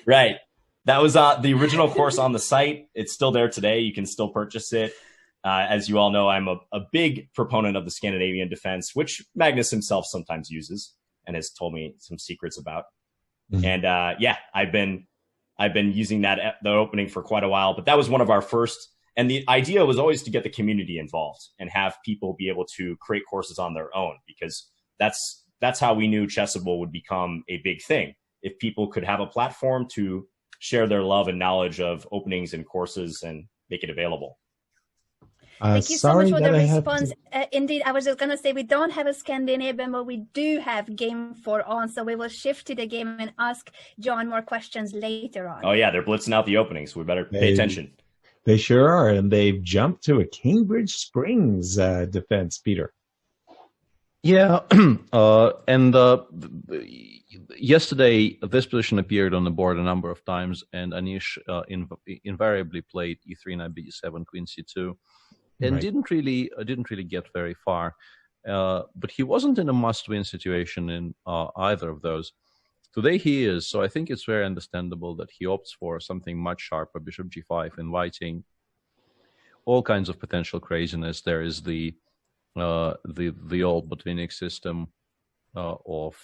Right. That was the original course on the site. It's still there today. You can still purchase it. As you all know, I'm a big proponent of the Scandinavian Defense, which Magnus himself sometimes uses and has told me some secrets about. Mm-hmm. And yeah, I've been using the opening for quite a while, but that was one of our first. And the idea was always to get the community involved and have people be able to create courses on their own, because that's how we knew Chessable would become a big thing. If people could have a platform to share their love and knowledge of openings and courses and make it available. Thank you so much for the response. Indeed, I was just going to say we don't have a Scandinavian, but we do have Game 4 on, so we will shift to the game and ask John more questions later on. Oh, yeah, they're blitzing out the openings. We better pay attention. They sure are, and they've jumped to a Cambridge Springs defense, Peter. Yeah, yesterday this position appeared on the board a number of times, and Anish invariably played e3, knight b7, queen c2, and didn't really get very far. But he wasn't in a must-win situation in either of those. Today he is, so I think it's very understandable that he opts for something much sharper, bishop g5, inviting all kinds of potential craziness. There is the old Botvinnik system of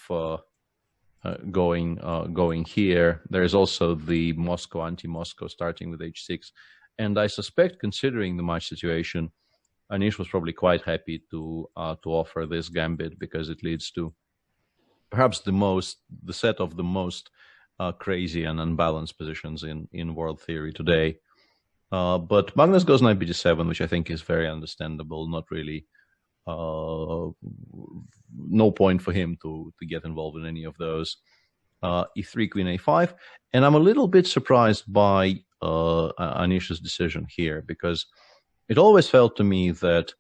going here. There is also the Moscow, anti-Moscow, starting with h6. And I suspect, considering the match situation, Anish was probably quite happy to offer this gambit, because it leads to perhaps the set of the most crazy and unbalanced positions in world theory today. But Magnus goes knight b7, which I think is very understandable. Not really, no point for him to get involved in any of those. E3, queen a5, and I'm a little bit surprised by Anish's decision here, because it always felt to me that,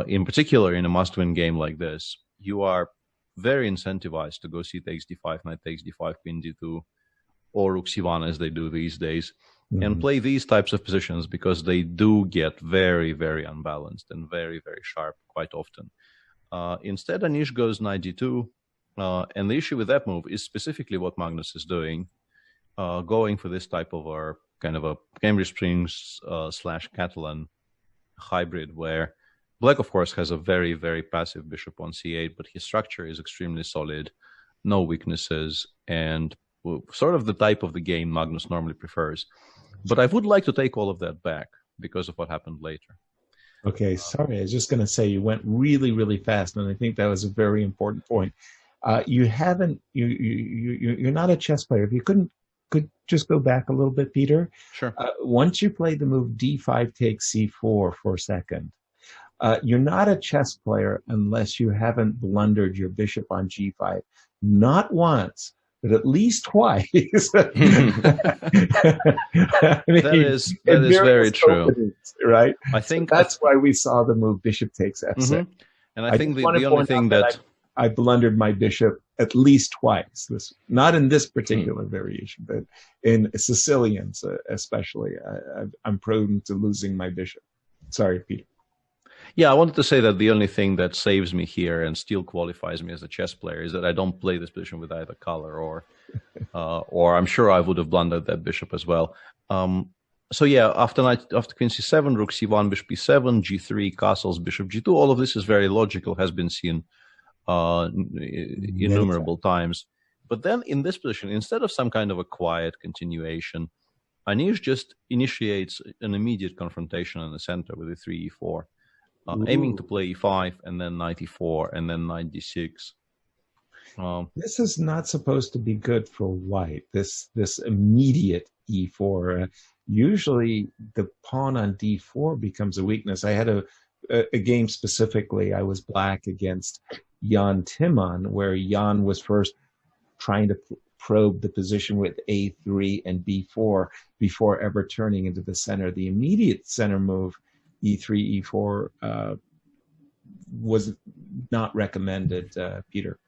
in particular in a must-win game like this, you are very incentivized to go c takes d5, knight takes d5, queen d2, or rook c1 as they do these days, and play these types of positions, because they do get very, very unbalanced and very, very sharp quite often. Instead, Anish goes knight d2, and the issue with that move is specifically what Magnus is doing, going for this type of a kind of a Cambridge Springs / Catalan hybrid, where Black, of course, has a very, very passive bishop on c8, but his structure is extremely solid, no weaknesses, and sort of the type of the game Magnus normally prefers. But I would like to take all of that back because of what happened later. Okay, sorry. I was just going to say you went really, really fast, and I think that was a very important point. You're not a chess player. If you could just go back a little bit, Peter. Sure. Once you play the move d5 takes c4 for a second, you're not a chess player unless you haven't blundered your bishop on g5, not once, but at least twice. That is very true, right? I think so that's why we saw the move bishop takes f6. And I think the only thing that I blundered my bishop at least twice. Not in this particular variation, but in Sicilians especially. I'm prone to losing my bishop. Sorry, Peter. Yeah, I wanted to say that the only thing that saves me here and still qualifies me as a chess player is that I don't play this position with either color, or I'm sure I would have blundered that bishop as well. So yeah, after queen c7, rook c1, bishop e7, g3, castles, bishop g2, all of this is very logical, has been seen innumerable times. But then in this position, instead of some kind of a quiet continuation, Anish just initiates an immediate confrontation in the center with e3, e4. Aiming to play e5 and then knight e4 and then knight d6. This is not supposed to be good for white. This immediate e4. Usually the pawn on d4 becomes a weakness. I had a game specifically. I was black against Jan Timman, where Jan was first trying to probe the position with A3 and B4 before ever turning into the center. The immediate center move, E3, E4, was not recommended, Peter.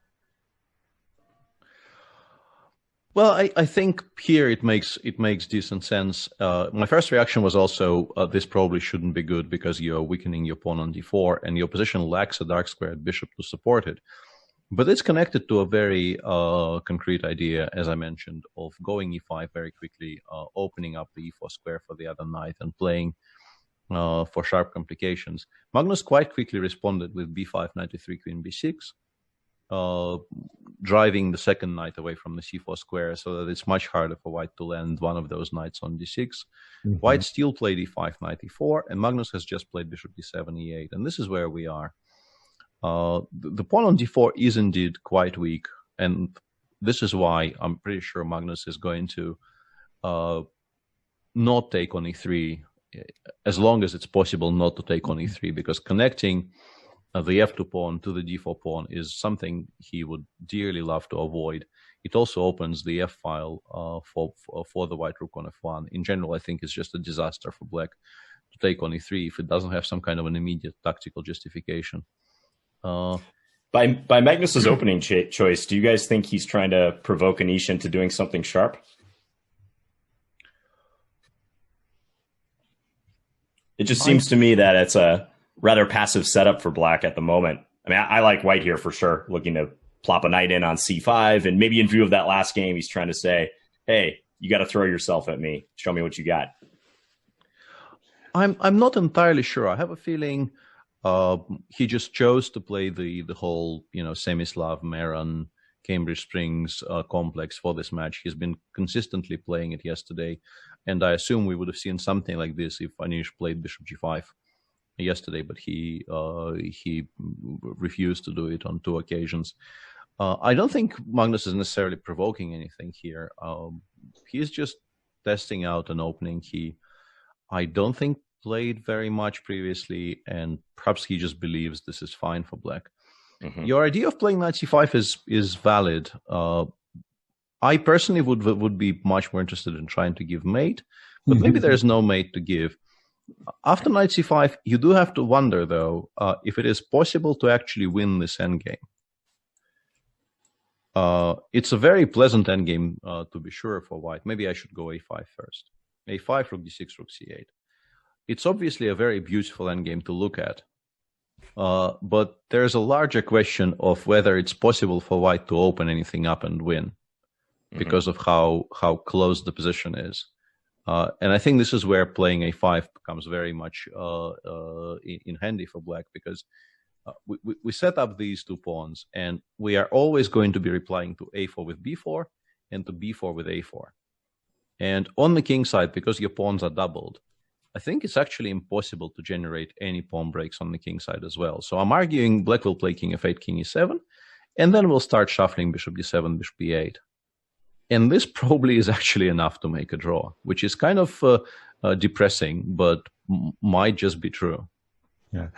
Well, I think here it makes decent sense. My first reaction was also this probably shouldn't be good because you're weakening your pawn on d4 and your position lacks a dark squared bishop to support it. But it's connected to a very concrete idea, as I mentioned, of going e5 very quickly, opening up the e4 square for the other knight and playing for sharp complications. Magnus quite quickly responded with b5, knight e3, queen b6. Driving the second knight away from the c4 square so that it's much harder for white to land one of those knights on d6. White still played e5, knight e4, and Magnus has just played bishop d7, e8. And this is where we are. The pawn on d4 is indeed quite weak, and this is why I'm pretty sure Magnus is going to not take on e3, as long as it's possible not to take on e3, because connecting the f2 pawn to the d4 pawn is something he would dearly love to avoid. It also opens the f file for the white rook on f1. In general, I think it's just a disaster for black to take on e3 if it doesn't have some kind of an immediate tactical justification. By Magnus's opening choice, do you guys think he's trying to provoke Anish into doing something sharp? It just seems to me that it's a rather passive setup for black at the moment. I mean, I like white here for sure, looking to plop a knight in on c5, and maybe in view of that last game, he's trying to say, hey, you got to throw yourself at me. Show me what you got. I'm not entirely sure. I have a feeling he just chose to play the whole, Semislav, Meran, Cambridge Springs complex for this match. He's been consistently playing it yesterday, and I assume we would have seen something like this if Anish played bishop g5 yesterday, but he refused to do it on 2 occasions. I don't think Magnus is necessarily provoking anything here. He's just testing out an opening I don't think played very much previously, and perhaps he just believes this is fine for black. Your idea of playing knight c5 is valid. I personally would be much more interested in trying to give mate, but maybe there's no mate to give. After knight c5, you do have to wonder, though, if it is possible to actually win this endgame. It's a very pleasant endgame, to be sure, for white. Maybe I should go a5 first. a5, rook d6, rook c8. It's obviously a very beautiful endgame to look at. But there's a larger question of whether it's possible for white to open anything up and win because of how close the position is. And I think this is where playing a5 becomes very much in handy for black, because we set up these 2 pawns, and we are always going to be replying to a4 with b4 and to b4 with a4. And on the king side, because your pawns are doubled, I think it's actually impossible to generate any pawn breaks on the king side as well. So I'm arguing black will play king f8, king e7, and then we'll start shuffling bishop d7, bishop e8. And this probably is actually enough to make a draw, which is kind of depressing, but might just be true. Yeah.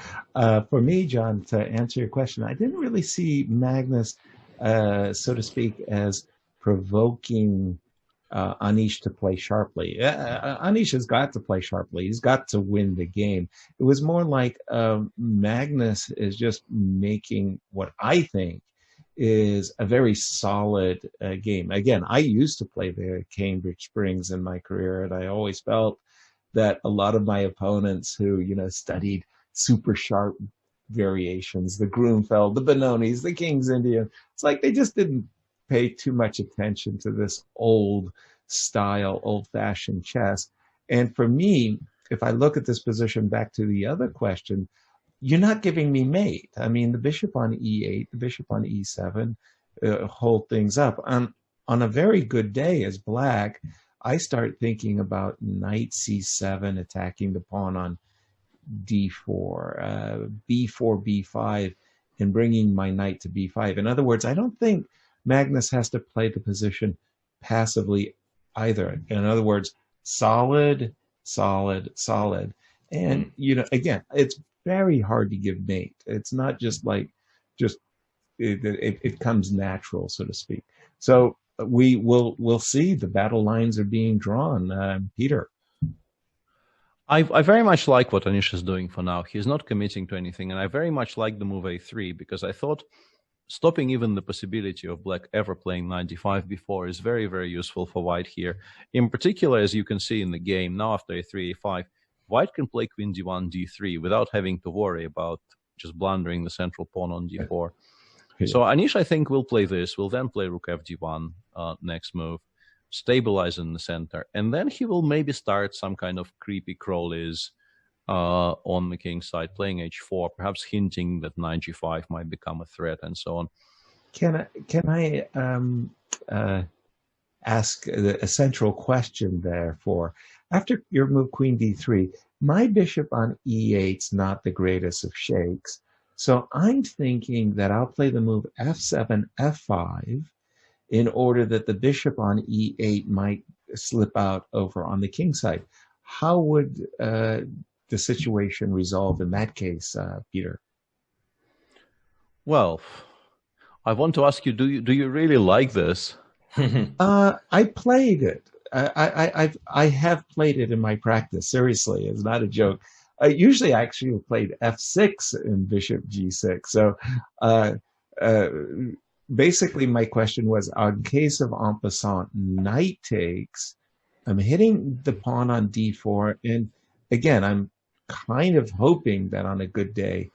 For me, John, to answer your question, I didn't really see Magnus, so to speak, as provoking Anish to play sharply. Anish has got to play sharply. He's got to win the game. It was more like Magnus is just making what I think is a very solid game. Again, I used to play the Cambridge Springs in my career, and I always felt that a lot of my opponents who, studied super sharp variations, the Grunfeld, the Benoni's, the King's Indian, it's like they just didn't pay too much attention to this old style, old-fashioned chess. And for me, if I look at this position back to the other question, you're not giving me mate. I mean, the bishop on e8, the bishop on e7 hold things up. On a very good day as black, I start thinking about knight c7 attacking the pawn on d4, b4, b5, and bringing my knight to b5. In other words, I don't think Magnus has to play the position passively either. In other words, solid, solid, solid. And, again, it's very hard to give mate. It's not just like, it comes natural, so to speak. So we'll see. The battle lines are being drawn. Peter. I very much like what Anish is doing for now. He's not committing to anything, and I very much like the move a3 because I thought stopping even the possibility of black ever playing knight d5 before is very, very useful for white here. In particular, as you can see in the game, now after a3, a5, white can play queen d1, d3 without having to worry about just blundering the central pawn on d4. Yeah. So Anish, I think, will play this. Will then play rook fd1 next move, stabilize in the center, and then he will maybe start some kind of creepy crawlies on the king side, playing h4, perhaps hinting that knight g5 might become a threat, and so on. Can I ask a central question there? For after your move queen d3, my bishop on e8's not the greatest of shakes, so I'm thinking that I'll play the move f7, f5, in order that the bishop on e8 might slip out over on the king side. How would the situation resolve in that case, Peter? Well, I want to ask you, do you really like this? I played it. I have played it in my practice. Seriously, it's not a joke. Usually I actually played f6 in bishop g6. So basically my question was, in case of en passant knight takes, I'm hitting the pawn on d4, and again, I'm kind of hoping that on a good day,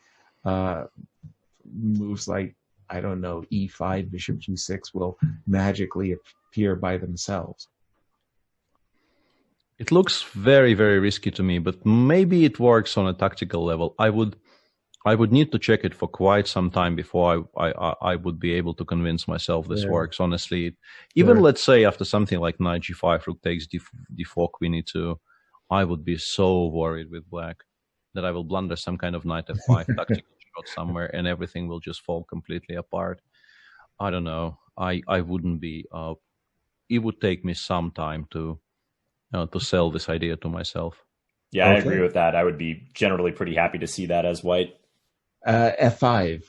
moves like, I don't know, e5, bishop g6 will magically appear by themselves. It looks very, very risky to me, but maybe it works on a tactical level. I would need to check it for quite some time before I would be able to convince myself this works. Honestly, even let's say after something like knight g5, rook takes d4, queen e2, I would be so worried with black that I will blunder some kind of knight f5 tactical shot somewhere, and everything will just fall completely apart. I don't know. I wouldn't be. It would take me some time to sell this idea to myself. Yeah, I agree with that. I would be generally pretty happy to see that as white. F5,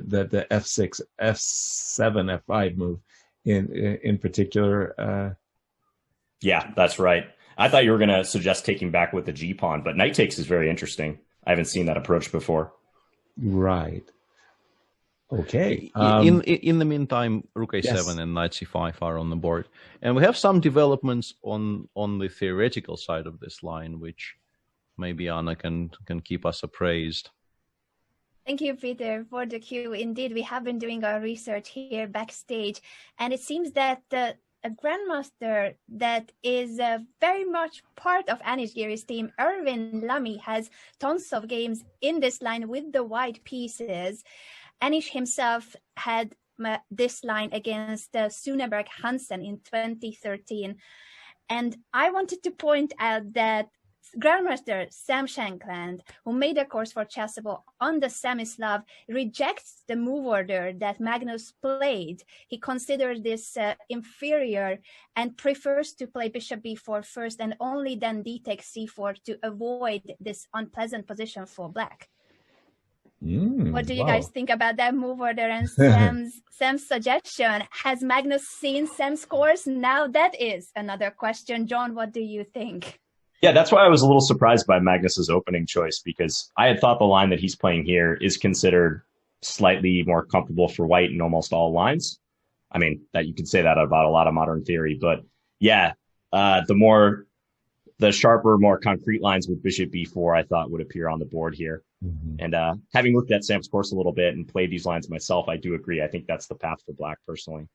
the F6, F7, F5 move in particular. Yeah, that's right. I thought you were going to suggest taking back with the G pawn, but knight takes is very interesting. I haven't seen that approach before. Right. Okay. In the meantime, rook a7 and knight c5 are on the board, and we have some developments on the theoretical side of this line, which maybe Anna can keep us appraised. Thank you, Peter, for the cue. Indeed, we have been doing our research here backstage, and it seems that a grandmaster that is very much part of AnishGiri's team, Erwin Lamy, has tons of games in this line with the white pieces. Anish himself had this line against Suneberg Hansen in 2013. And I wanted to point out that Grandmaster Sam Shankland, who made a course for Chessable on the Semislav, rejects the move order that Magnus played. He considers this inferior and prefers to play bishop b4 first and only then d takes c4 to avoid this unpleasant position for black. What do you guys think about that move order and Sam's suggestion? Has Magnus seen Sam's course? Now that is another question. John, what do you think? Yeah, that's why I was a little surprised by Magnus's opening choice, because I had thought the line that he's playing here is considered slightly more comfortable for white in almost all lines. I mean, that you can say that about a lot of modern theory, but yeah, the sharper, more concrete lines with bishop b4, I thought would appear on the board here. And having looked at Sam's course a little bit and played these lines myself, I do agree. I think that's the path for black personally.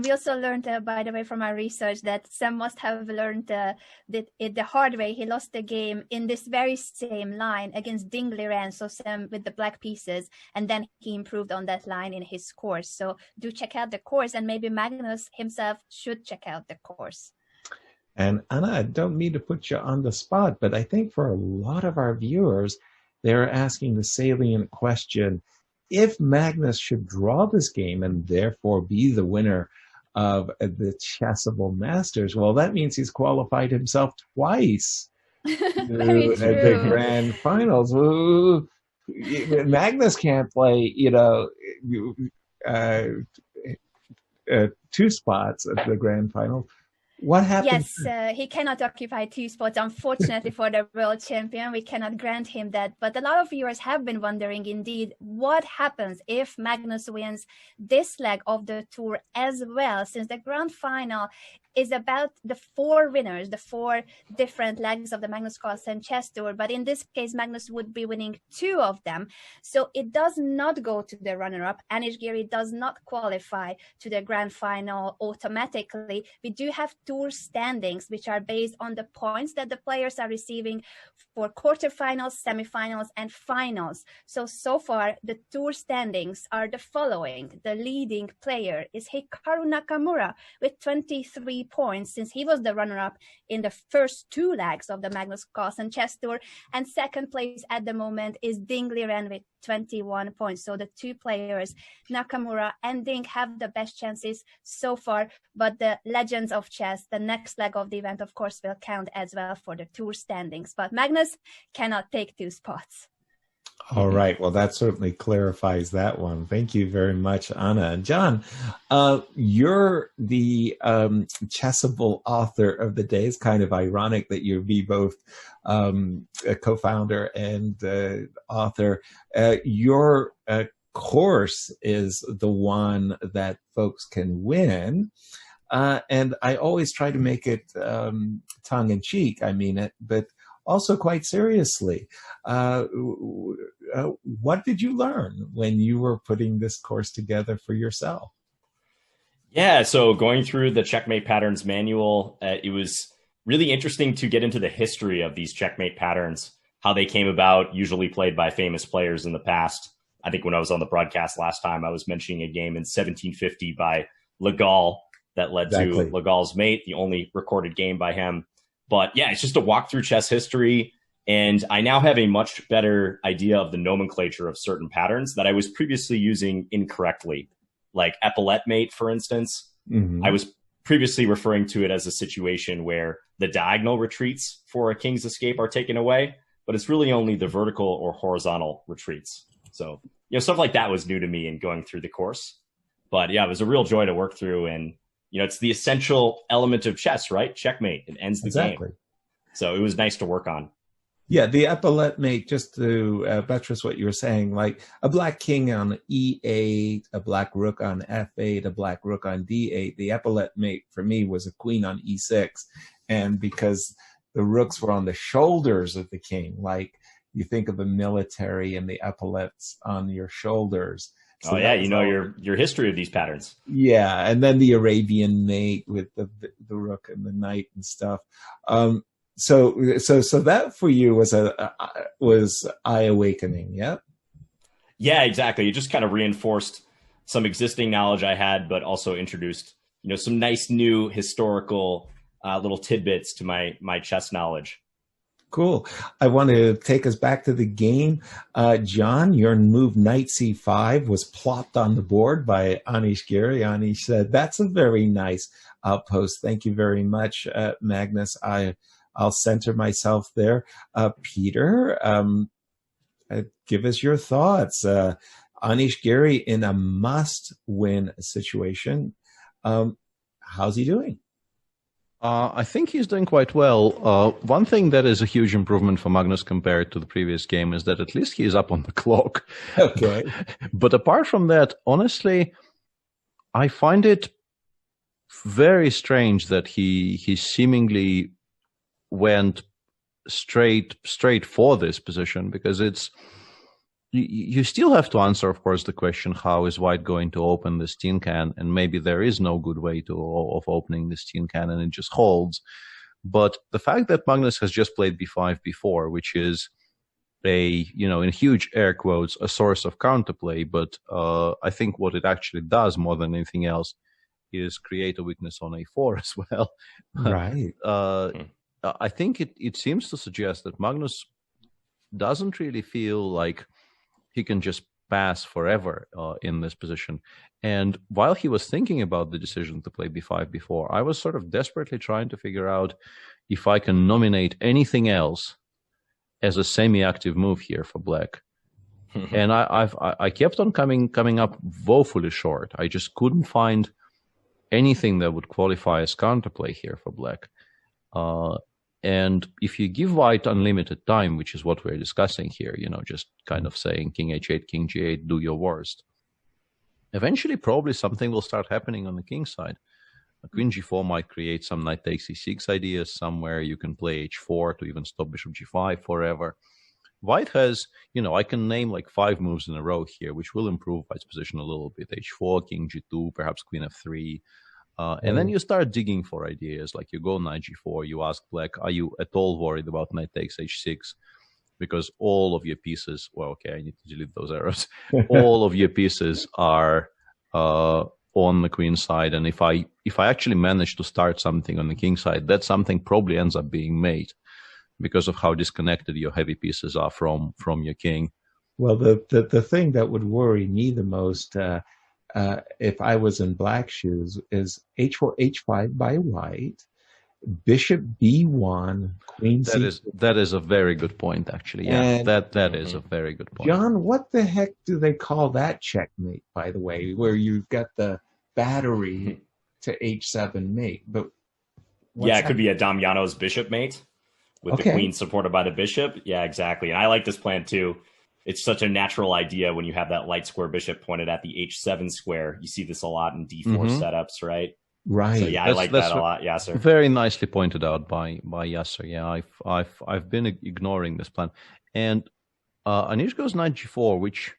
We also learned, by the way, from our research that Sam must have learned the hard way. He lost the game in this very same line against Ding Liren, so Sam with the black pieces, and then he improved on that line in his course. So do check out the course, and maybe Magnus himself should check out the course. And Anna, I don't mean to put you on the spot, but I think for a lot of our viewers, they're asking the salient question: if Magnus should draw this game and therefore be the winner of the Chessable Masters, well, that means he's qualified himself twice to the grand finals. Ooh, Magnus can't play, 2 spots at the grand final. What happened? Yes, he cannot occupy 2 spots. Unfortunately for the world champion, we cannot grant him that. But a lot of viewers have been wondering, indeed, what happens if Magnus wins this leg of the tour as well, since the grand final is about the 4 winners, the 4 different legs of the Magnus Carlsen chess tour. But in this case, Magnus would be winning 2 of them. So it does not go to the runner-up. Anish Giri does not qualify to the grand final automatically. We do have tour standings, which are based on the points that the players are receiving for quarterfinals, semifinals, and finals. So far, the tour standings are the following. The leading player is Hikaru Nakamura with 23 points, since he was the runner-up in the first 2 legs of the Magnus Carlsen chess tour. And second place at the moment is Ding Liren with 21 points. So the 2 players, Nakamura and Ding, have the best chances so far. But the legends of chess, the next leg of the event, of course, will count as well for the tour standings. But Magnus cannot take 2 spots. All right. Well, that certainly clarifies that one. Thank you very much, Anna. And John, you're the Chessable author of the day. It's kind of ironic that you'd be both a co-founder and author. Your course is the one that folks can win. And I always try to make it tongue-in-cheek. I mean it, but also quite seriously. What did you learn when you were putting this course together for yourself? Yeah, so going through the checkmate patterns manual, it was really interesting to get into the history of these checkmate patterns, how they came about, usually played by famous players in the past. I think when I was on the broadcast last time, I was mentioning a game in 1750 by Le Gall that led to Le Gall's Mate, the only recorded game by him. But yeah, it's just a walk through chess history. And I now have a much better idea of the nomenclature of certain patterns that I was previously using incorrectly. Like epaulette mate, for instance. Mm-hmm. I was previously referring to it as a situation where the diagonal retreats for a king's escape are taken away, but it's really only the vertical or horizontal retreats. So, stuff like that was new to me in going through the course. But yeah, it was a real joy to work through. And it's the essential element of chess, right? Checkmate. It ends the game. So it was nice to work on. Yeah, the epaulette mate, just to buttress what you were saying, like a black king on E8, a black rook on F8, a black rook on D8. The epaulette mate for me was a queen on E6. And because the rooks were on the shoulders of the king, like you think of the military and the epaulettes on your shoulders. So your history of these patterns. Yeah, and then the Arabian mate with the rook and the knight and stuff. So that for you was eye-awakening, yeah? Yeah, exactly. It just kind of reinforced some existing knowledge I had, but also introduced, some nice new historical little tidbits to my chess knowledge. Cool. I want to take us back to the game. John, your move knight c5 was plopped on the board by Anish Giri. Anish said, that's a very nice outpost. Thank you very much, Magnus. I'll center myself there. Peter, give us your thoughts. Anish Giri in a must-win situation. How's he doing? I think he's doing quite well. One thing that is a huge improvement for Magnus compared to the previous game is that at least he is up on the clock. Okay. But apart from that, honestly, I find it very strange that he seemingly went straight for this position, because you still have to answer, of course, the question, how is white going to open this tin can? And maybe there is no good way of opening this tin can and it just holds. But the fact that Magnus has just played b5 before, which is in huge air quotes, a source of counterplay, but I think what it actually does more than anything else is create a weakness on a4 as well. Right. I think it seems to suggest that Magnus doesn't really feel like he can just pass forever in this position. And while he was thinking about the decision to play b5 before, I was sort of desperately trying to figure out if I can nominate anything else as a semi-active move here for black. And I kept on coming up woefully short. I just couldn't find anything that would qualify as counterplay here for black. And if you give white unlimited time, which is what we're discussing here, just kind of saying king h8, king g8, do your worst. Eventually, probably something will start happening on the king side. Queen g4 might create some knight takes e6 ideas somewhere. You can play h4 to even stop bishop g5 forever. White has, I can name like 5 moves in a row here, which will improve white's position a little bit. h4, king g2, perhaps queen f3. And then you start digging for ideas, like you go knight g4, you ask black, are you at all worried about knight takes h6? Because all of your pieces, well, okay, I need to delete those arrows. All of your pieces are on the queen side. And if I actually manage to start something on the king side, that something probably ends up being mate because of how disconnected your heavy pieces are from your king. Well, the thing that would worry me the most, if I was in black shoes, is h4, h5 by white, bishop b1, queen c6. That is a very good point, actually. Yeah, and that is a very good point. John, what the heck do they call that checkmate, by the way, where you've got the battery to h7 mate? But it could be a Damiano's bishop mate with the queen supported by the bishop. Yeah, exactly. And I like this plan too. It's such a natural idea when you have that light square bishop pointed at the h7 square. You see this a lot in d4 setups, right? Right. So yeah, I like that a lot, Yasser. Very nicely pointed out by Yasser. Yeah, I've been ignoring this plan, and Anish goes knight g4, which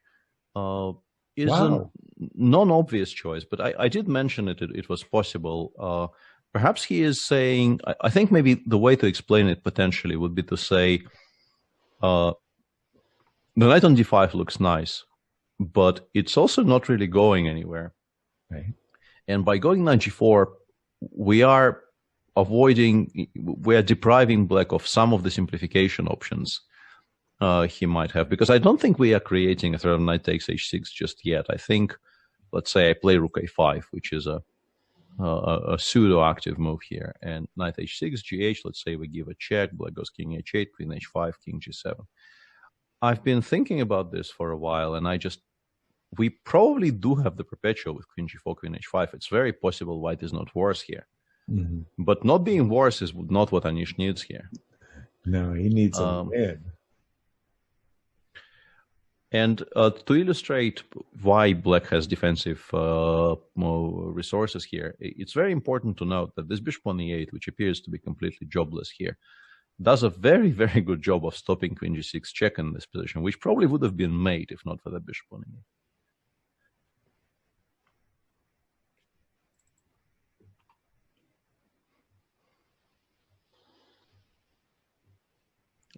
is a non-obvious choice, but I did mention it. It was possible. Perhaps he is saying. I think maybe the way to explain it potentially would be to say, the knight on d5 looks nice, but it's also not really going anywhere. Right. And by going knight g4, we are depriving black of some of the simplification options he might have, because I don't think we are creating a threat of knight takes h6 just yet. I think, let's say I play rook a5, which is a pseudo-active move here, and knight h6, gh, let's say we give a check, black goes king h8, queen h5, king g7. I've been thinking about this for a while, and we probably do have the perpetual with queen g4, queen h5. It's very possible white is not worse here. Mm-hmm. But not being worse is not what Anish needs here. No, he needs a win. And to illustrate why black has defensive resources here, it's very important to note that this bishop on e8, which appears to be completely jobless here, does a very, very good job of stopping queen g6 check in this position, which probably would have been mate if not for the bishop on e8.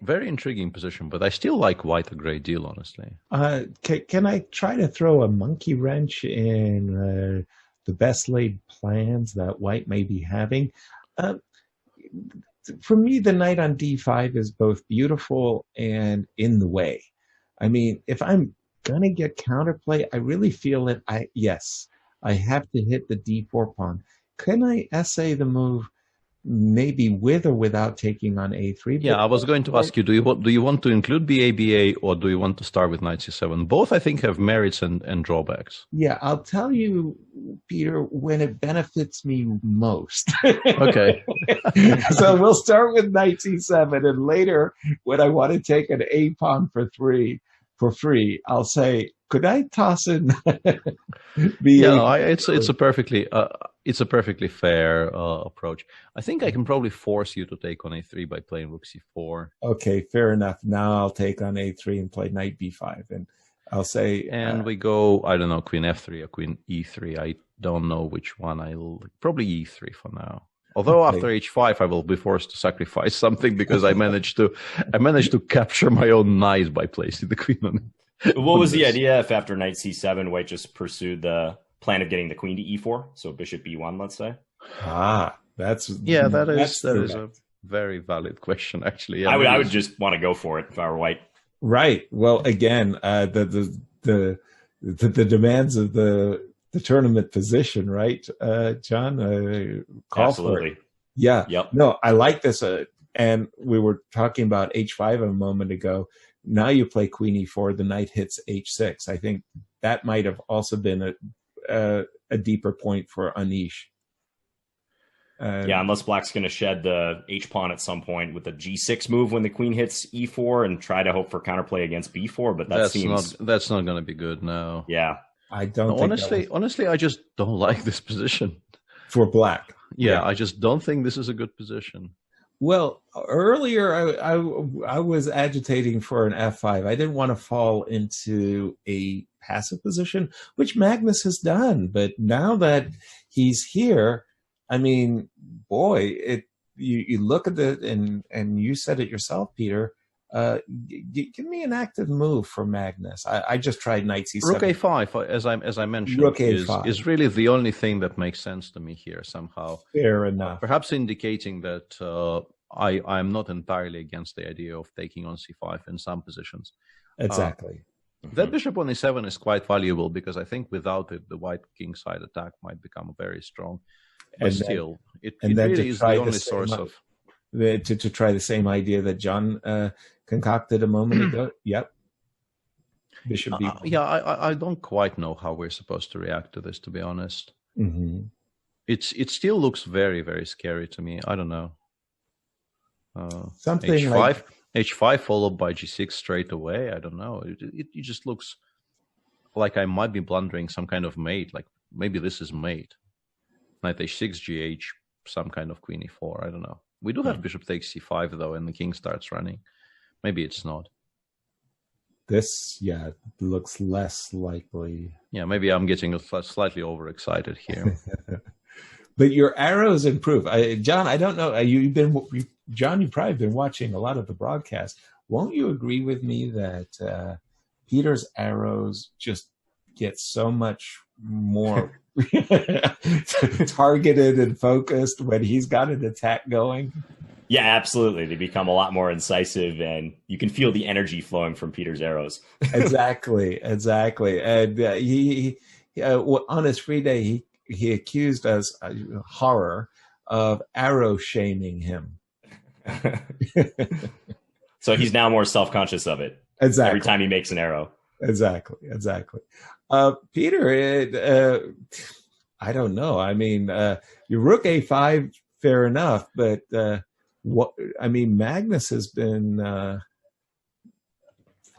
Very intriguing position, but I still like white a great deal, honestly. Can I try to throw a monkey wrench in the best laid plans that white may be having? For me, the knight on d5 is both beautiful and in the way. I mean, if I'm going to get counterplay, I really feel that I have to hit the d4 pawn. Can I essay the move maybe with or without taking on a3? Yeah, I was going to ask you, do you want to include BA, or do you want to start with knight c7? Both, I think, have merits and drawbacks. Yeah, I'll tell you, Peter, when it benefits me most. Okay. So we'll start with knight c7, and later, when I want to take an a pawn for free, I'll say, could I toss in BA? Yeah, it's a perfectly fair approach. I think I can probably force you to take on a3 by playing rook c4. Okay, fair enough. Now I'll take on a3 and play knight b5, and I'll say... And we go, I don't know, queen f3 or queen e3. I don't know which one. I'll probably e3 for now. Although after h5, I will be forced to sacrifice something because I managed to capture my own knight by placing the queen on. What was the idea if after knight c7, white just pursued the plan of getting the queen to e4, so bishop b1, let's say? That is a very valid question, actually. Yeah, I would just want to go for it if I were white. Right. Well, again, the demands of the tournament position, right, John? Call Absolutely. For it. Yeah. Yep. No, I like this. And we were talking about h5 a moment ago. Now you play queen e4, the knight hits h6. I think that might have also been a deeper point for Anish. Yeah, unless black's going to shed the h-pawn at some point with the g6 move when the queen hits e4 and try to hope for counterplay against b4, but that's not going to be good now. Yeah. I don't think honestly, I just don't like this position. For black. Yeah, I just don't think this is a good position. Well, earlier I was agitating for an f5. I didn't want to fall into a passive position, which Magnus has done. But now that he's here, I mean, boy, you look at it, and you said it yourself, Peter. Give me an active move for Magnus. I just tried knight c7. Rook a5, as I mentioned, Rook a5 is really the only thing that makes sense to me here somehow. Fair enough. Perhaps indicating that I'm not entirely against the idea of taking on c5 in some positions. Exactly. That bishop on e7 is quite valuable because I think without it, the white king side attack might become very strong. But still, it really is the only source of... To try the same idea that John concocted a moment ago. Yep. Bishop b1. Yeah, I don't quite know how we're supposed to react to this, to be honest. Mm-hmm. It still looks very, very scary to me. I don't know. Something h5, like h5 followed by g6 straight away. I don't know. It just looks like I might be blundering some kind of mate. Like maybe this is mate. Knight h6, gh, some kind of queen e4. I don't know. We do have bishop takes c5 though, and the king starts running. Maybe it's not. This, looks less likely. Yeah, maybe I'm getting slightly overexcited here. But your arrows improve. John, I don't know. John, you've probably been watching a lot of the broadcast. Won't you agree with me that Peter's arrows just get so much more targeted and focused when he's got an attack going? Yeah, absolutely. They become a lot more incisive, and you can feel the energy flowing from Peter's arrows. Exactly. And he on his free day, he accused us, horror, of arrow shaming him. So he's now more self-conscious of it. Exactly. Every time he makes an arrow. Exactly. Peter, I don't know. I mean, your rook a5, fair enough, but Magnus has been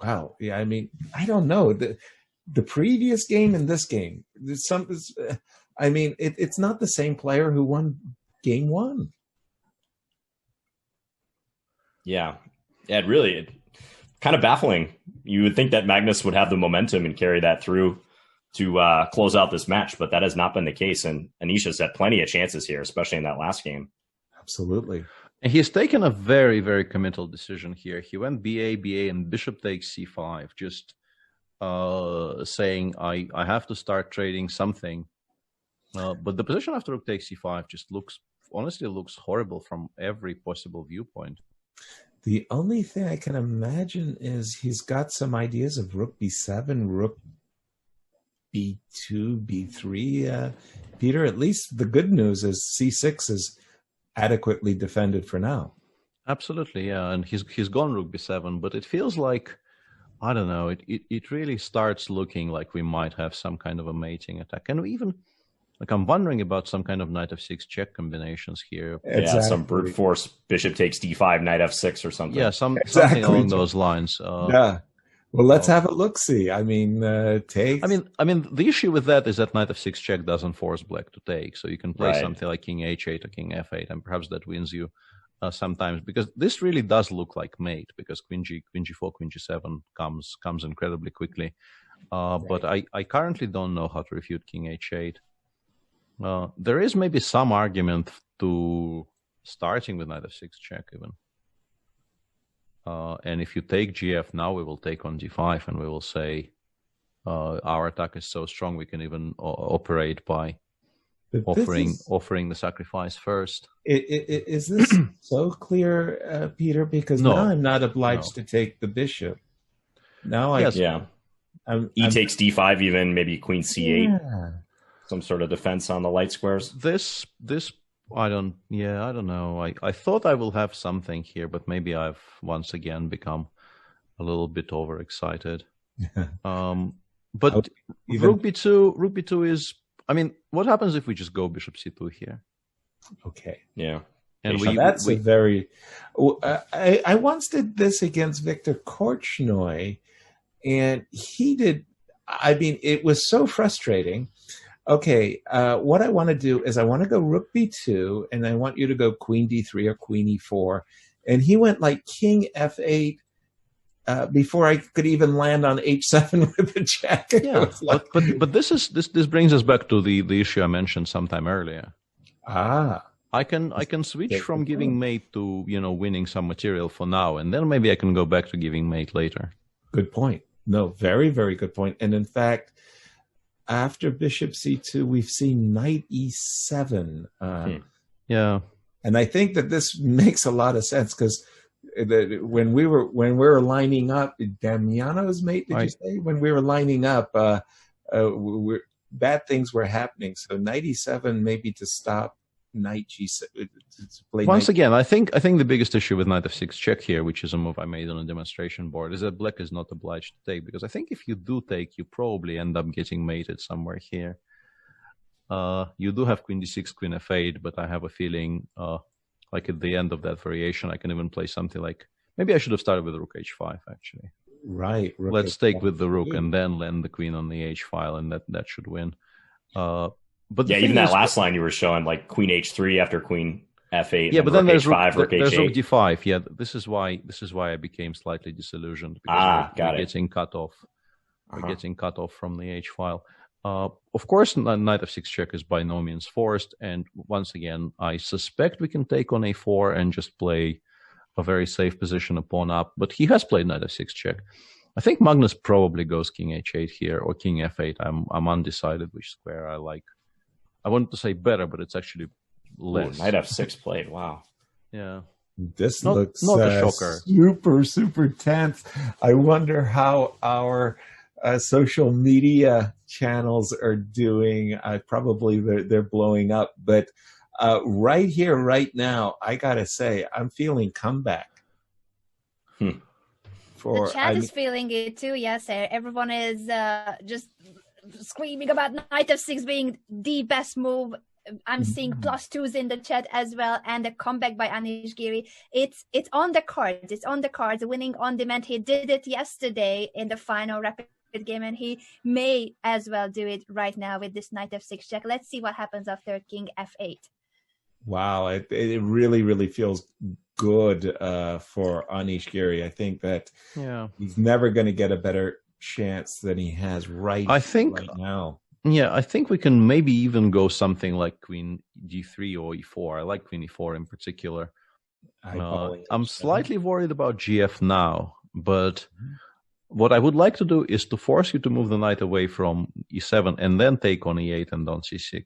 wow. Yeah, I mean, I don't know. The previous game and this game, it's not the same player who won game one. Yeah, it kind of baffling. You would think that Magnus would have the momentum and carry that through to close out this match, but that has not been the case. And Anisha's had plenty of chances here, especially in that last game. Absolutely. And he's taken a very, very committal decision here. He went BA, and bishop takes c5, just saying, I have to start trading something. But the position after rook takes c5 just honestly looks horrible from every possible viewpoint. The only thing I can imagine is he's got some ideas of rook b7, rook b2, b3. Peter, at least the good news is c6 is adequately defended for now. Absolutely, yeah. And he's gone rook b7, but it feels like, I don't know, it really starts looking like we might have some kind of a mating attack. And even... I'm wondering about some kind of knight f6 check combinations here. Exactly. Yeah, some brute force bishop takes d5, knight f6 or something. Yeah, something along those lines. Yeah. Well, let's have a look-see. I mean, the issue with that is that knight f6 check doesn't force black to take. So you can play something like king h8 or king f8, and perhaps that wins you sometimes. Because this really does look like mate, because queen g4, queen g7 comes incredibly quickly. But I currently don't know how to refute king h8. There is maybe some argument to starting with knight f6 check even. And if you take gf now, we will take on d5, and we will say our attack is so strong we can even operate by offering the sacrifice first. Is this so clear, Peter? Because now I'm not obliged to take the bishop. Now e takes d5, even maybe queen c8. Yeah. Some sort of defense on the light squares. This I don't know. I thought I will have something here, but maybe I've once again become a little bit overexcited. But rook b2 is, what happens if we just go bishop c2 here? Okay. Yeah. And that's a very... I once did this against Viktor Korchnoi, and he did... I mean, it was so frustrating. Okay, what I want to do is I want to go rook b2, and I want you to go queen d3 or queen e4. And he went like king f8 before I could even land on h7 with the check. Yeah, but this brings us back to the issue I mentioned sometime earlier. I can switch from giving mate to winning some material for now, and then maybe I can go back to giving mate later. Good point. No, very, very good point. And in fact, after bishop c2, we've seen knight e7. Yeah, and I think that this makes a lot of sense because when we were lining up, Damiano's mate, did you say? When we were lining up, bad things were happening. So knight e7 maybe to stop knight g7. Once again, I think the biggest issue with knight f6 check here, which is a move I made on a demonstration board, is that black is not obliged to take, because I think if you do take, you probably end up getting mated somewhere here. You do have queen d6, queen f8, but I have a feeling like at the end of that variation, I can even play something like, maybe I should have started with rook h5 actually. Right. Let's take with the rook and then land the queen on the h file, and that should win. But yeah, even that last line you were showing, like queen h3 after queen f8. Yeah, but then there's h5, rook there's h8. rook d5. Yeah, this is why I became slightly disillusioned, because we're getting cut off. We're getting cut off from the h file. Of course, knight f6 check is by no means forced, and once again, I suspect we can take on a4 and just play a very safe position, a pawn up. But he has played knight f6 check. I think Magnus probably goes king h8 here or king f8. I'm undecided which square I like. I wanted to say better, but it's actually less. Ooh, knight f6 played. Wow. Yeah. This looks not a shocker. Super, super tense. I wonder how our social media channels are doing. Probably they're blowing up. But right here, right now, I got to say, I'm feeling comeback. The chat is feeling it too, yes. Everyone is just screaming about knight f6 being the best move. I'm seeing +2s in the chat as well, and a comeback by Anish Giri. It's on the cards. It's on the cards. Winning on demand. He did it yesterday in the final rapid game, and he may as well do it right now with this knight f6 check. Let's see what happens after king f8. Wow, it really, really feels good for Anish Giri. I think that he's never going to get a better chance than he has right now. Yeah, I think we can maybe even go something like queen g3 or e4. I like queen e4 in particular. I'm slightly worried about gf now, but what I would like to do is to force you to move the knight away from e7 and then take on e8 and on c6.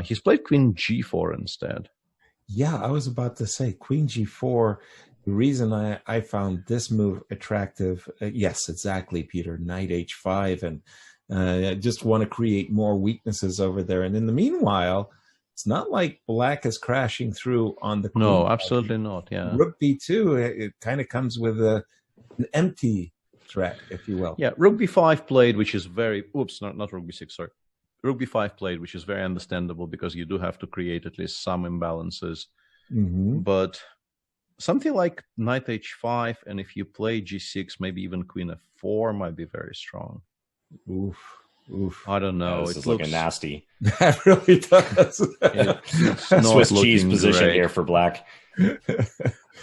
He's played queen g4 instead. Yeah, I was about to say queen g4. The reason I found this move attractive, yes, exactly, Peter, knight h5, and I just want to create more weaknesses over there. And in the meanwhile, it's not like black is crashing through on the queen. No, absolutely not, yeah. Rook b2, it kind of comes with an empty threat, if you will. Yeah, rook b5 played, which is very, not rook b6, sorry. Rook b5 played, which is very understandable because you do have to create at least some imbalances. But something like knight h5, and if you play g6, maybe even queen f4 might be very strong. Oof. I don't know. This is looking nasty. That really does. It's Swiss cheese position great. here for black.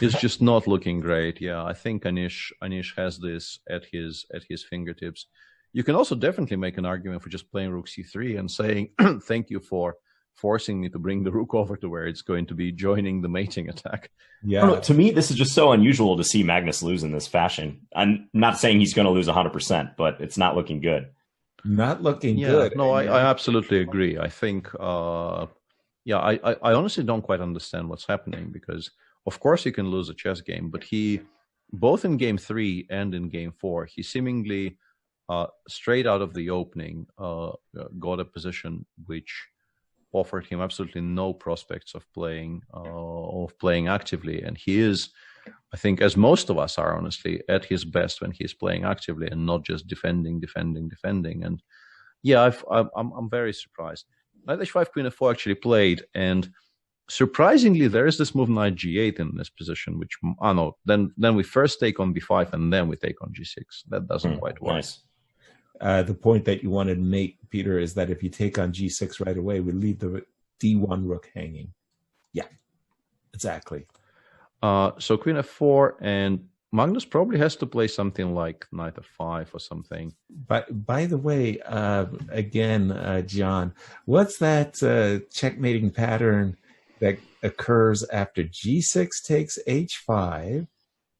It's just not looking great. Yeah, I think Anish has this at his fingertips. You can also definitely make an argument for just playing rook c3 and saying, thank you for forcing me to bring the rook over to where it's going to be joining the mating attack. Yeah. To me, this is just so unusual to see Magnus lose in this fashion. I'm not saying he's going to lose 100%, but it's not looking good. Not looking good. No, I absolutely agree. I think, I honestly don't quite understand what's happening because, of course, he can lose a chess game, but he, both in game 3 and in game 4, he seemingly straight out of the opening got a position which offered him absolutely no prospects of playing actively, and he is, I think, as most of us are, honestly, at his best when he's playing actively and not just defending. And yeah, I'm very surprised. Knight h5, queen f4 actually played, and surprisingly, there is this move knight g8 in this position, which then we first take on b5 and then we take on g6. That doesn't quite work. Nice. The point that you wanted to make, Peter, is that if you take on g6 right away, we leave the d1 rook hanging. Yeah, exactly. So queen f4, and Magnus probably has to play something like knight f5 or something. But by the way, again, John, what's that checkmating pattern that occurs after g6 takes h5,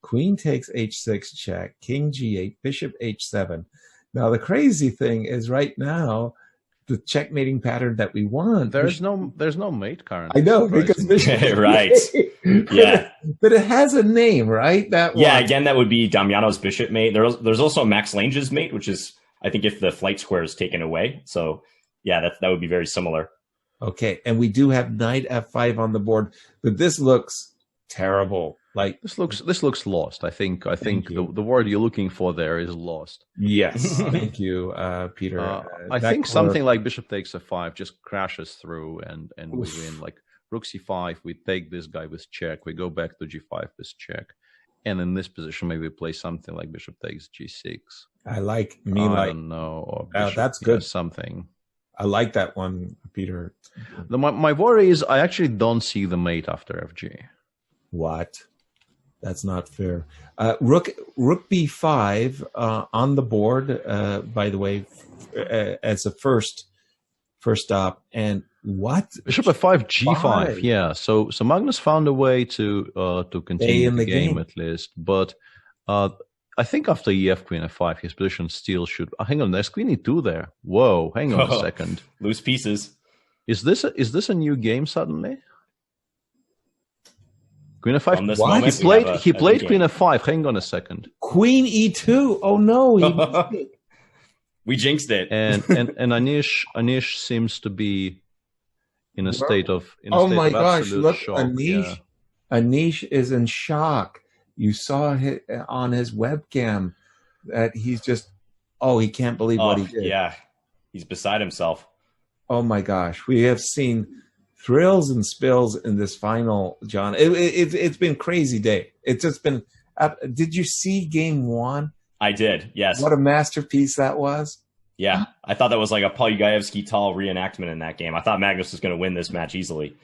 queen takes h6 check, king g8, bishop h7? Now, the crazy thing is right now, the checkmating pattern that we want. There's no mate currently. I know, because bishop right. Yeah. But it has a name, right? Yeah, again, that would be Damiano's bishop mate. There's also Max Lange's mate, which is, I think, if the flight square is taken away. So, yeah, that would be very similar. Okay, and we do have knight f5 on the board, but this looks terrible. Like this looks lost. I think the word you're looking for there is lost. Yes, thank you, Peter. I think something like bishop takes f5 just crashes through, and we win. Like rook c5, we take this guy with check. We go back to g5 with check, and in this position maybe play something like bishop takes g6. I don't know. Or that's good. Something. I like that one, Peter. My worry is I actually don't see the mate after fg. What? That's not fair. Rook b5 on the board, by the way, as a first stop. And what? Bishop f5, g5. Yeah. So Magnus found a way to continue the game at least. But I think after ef queen f5, his position still should. Hang on, there's queen e2 there. Whoa, hang on a second. Loose pieces. Is this a new game suddenly? Queen f5. What? He played queen f5. Hang on a second. Queen e2. Oh no, we jinxed it. And Anish seems to be in a state of oh my gosh! Look, shock. Anish is in shock. You saw on his webcam that he's just he can't believe what he did. Yeah, he's beside himself. Oh my gosh, we have seen thrills and spills in this final, John. It's been a crazy day. It's just been. Did you see game one? I did. Yes. What a masterpiece that was. Yeah, I thought that was like a Polygaevsky-Tal reenactment in that game. I thought Magnus was going to win this match easily.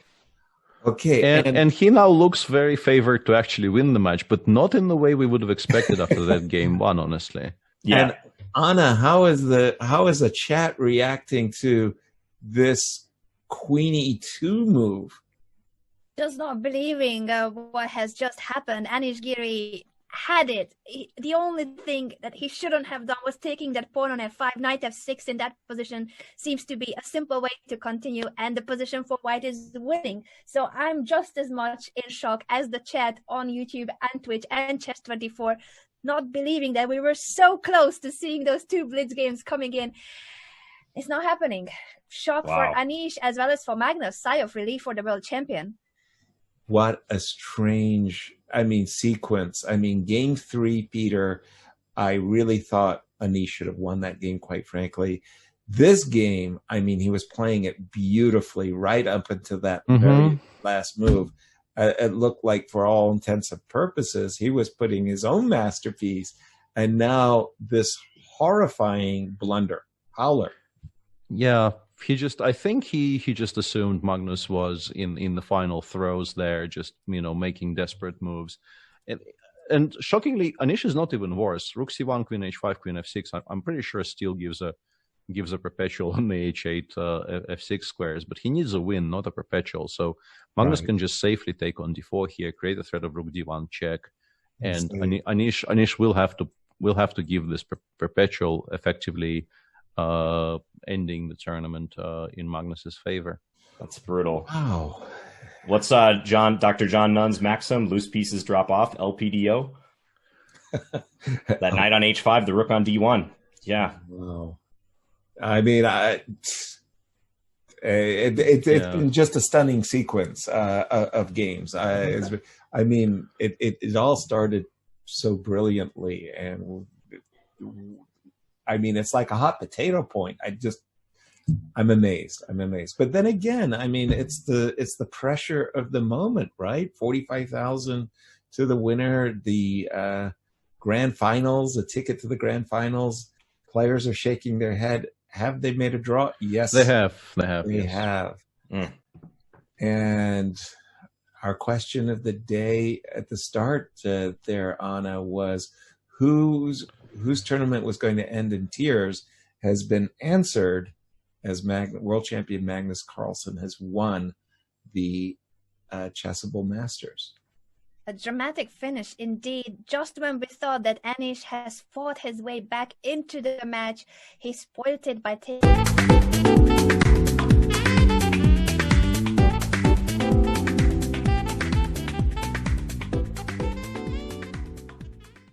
Okay, and he now looks very favored to actually win the match, but not in the way we would have expected after that game one, honestly. Yeah. And Anna, how is the chat reacting to this Queen E2 move? Just not believing what has just happened. Anish Giri had it. The only thing that he shouldn't have done was taking that pawn on f5. Knight f6 in that position seems to be a simple way to continue, and the position for white is winning. So I'm just as much in shock as the chat on YouTube and Twitch and Chess24, not believing that we were so close to seeing those two blitz games coming in. It's not happening. Shock for Anish as well as for Magnus. Sigh of relief for the world champion. What a strange, sequence. Game 3, Peter, I really thought Anish should have won that game, quite frankly. This game, he was playing it beautifully right up until that very last move. It looked like, for all intents and purposes, he was putting his own masterpiece. And now this horrifying blunder. Howler. Yeah. I think he just assumed Magnus was in the final throws there, just making desperate moves, and shockingly, Anish is not even worse. Rook c1, queen h5, queen f6. I'm pretty sure still gives a perpetual on the h8 f6 squares, but he needs a win, not a perpetual. So Magnus can just safely take on d4 here, create a threat of rook d1 check, and Anish will have to give this perpetual effectively. Ending the tournament in Magnus's favor. That's brutal. Wow. What's Dr. John Nunn's maxim? Loose pieces drop off. LPDO. That knight on h5, the rook on d1. Yeah. Wow. It's been just a stunning sequence of games. It all started so brilliantly, and it's like a hot potato point. I'm amazed. But then again, I mean, it's the pressure of the moment, right? 45,000 to the winner, the grand finals, a ticket to the grand finals. Players are shaking their head. Have they made a draw? Yes, they have. They have. And our question of the day at the start there, Anna, was whose tournament was going to end in tears has been answered as world champion Magnus Carlsen has won the Chessable Masters. A dramatic finish indeed. Just when we thought that Anish has fought his way back into the match, he spoiled it by taking